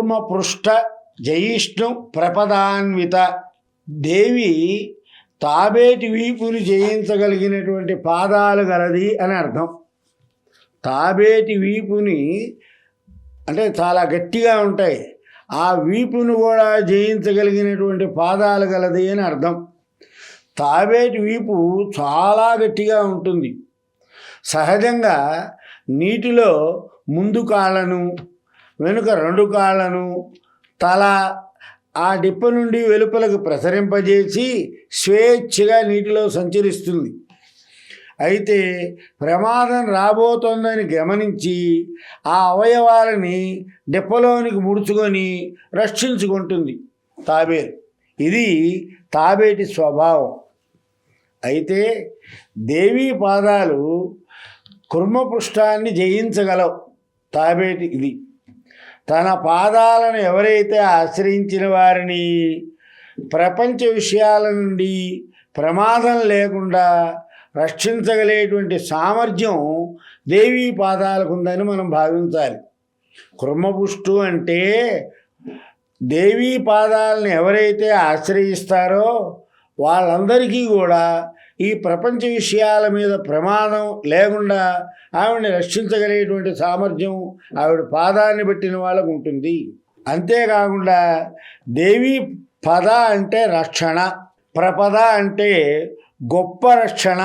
కూర్మపృష్ఠ జయిష్ణు ప్రపదాన్విత. దేవి తాబేటి వీపుని జయించగలిగినటువంటి పాదాలు గలది అని అర్థం. తాబేటి వీపుని అంటే చాలా గట్టిగా ఉంటాయి, ఆ వీపును కూడా జయించగలిగినటువంటి పాదాలు గలది అని అర్థం. తాబేటి వీపు చాలా గట్టిగా ఉంటుంది. సహజంగా నీటిలో ముందు కాళ్ళను, వెనుక 2 కాళ్ళను, తల ఆ డిప్ప నుండి వెలుపలకు ప్రసరింపజేసి స్వేచ్ఛగా నీటిలో సంచరిస్తుంది. అయితే ప్రమాదం రాబోతోందని గమనించి ఆ అవయవాలని డిప్పలోనికి ముడుచుకొని రక్షించుకుంటుంది తాబేలు. ఇది తాబేటి స్వభావం. అయితే దేవీ పాదాలు కూర్మపృష్ఠాన్ని జయించగలవు. తాబేటి ఇది తన పాదాలను ఎవరైతే ఆశ్రయించిన వారిని ప్రపంచ విషయాల నుండి ప్రమాదం లేకుండా రక్షించగలేటువంటి సామర్థ్యం దేవీ పాదాలకు ఉందని మనం భావించాలి. కూర్మపుష్టు అంటే దేవీ పాదాలను ఎవరైతే ఆశ్రయిస్తారో వాళ్ళందరికీ కూడా ఈ ప్రపంచ విషయాల మీద ప్రమాదం లేకుండా ఆవిడని రక్షించగలిగేటువంటి సామర్థ్యం ఆవిడ పాదాన్ని పెట్టిన వాళ్ళకు ఉంటుంది. అంతేకాకుండా దేవీ పద అంటే రక్షణ, ప్రపద అంటే గొప్ప రక్షణ.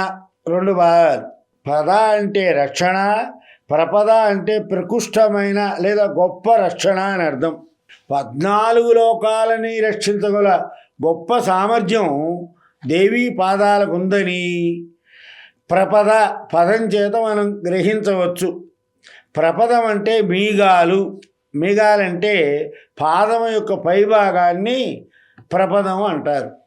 2 భాగాలు. పద అంటే రక్షణ, ప్రపద అంటే ప్రకృష్టమైన లేదా గొప్ప రక్షణ అని అర్థం. 14 లోకాలని రక్షించగల గొప్ప సామర్థ్యం దేవీ పాదాలకు ఉందని ప్రపద పదం చేత మనం గ్రహించవచ్చు. ప్రపదం అంటే మీగాలు. మీగాలంటే పాదం యొక్క పైభాగాన్ని ప్రపదం అంటారు.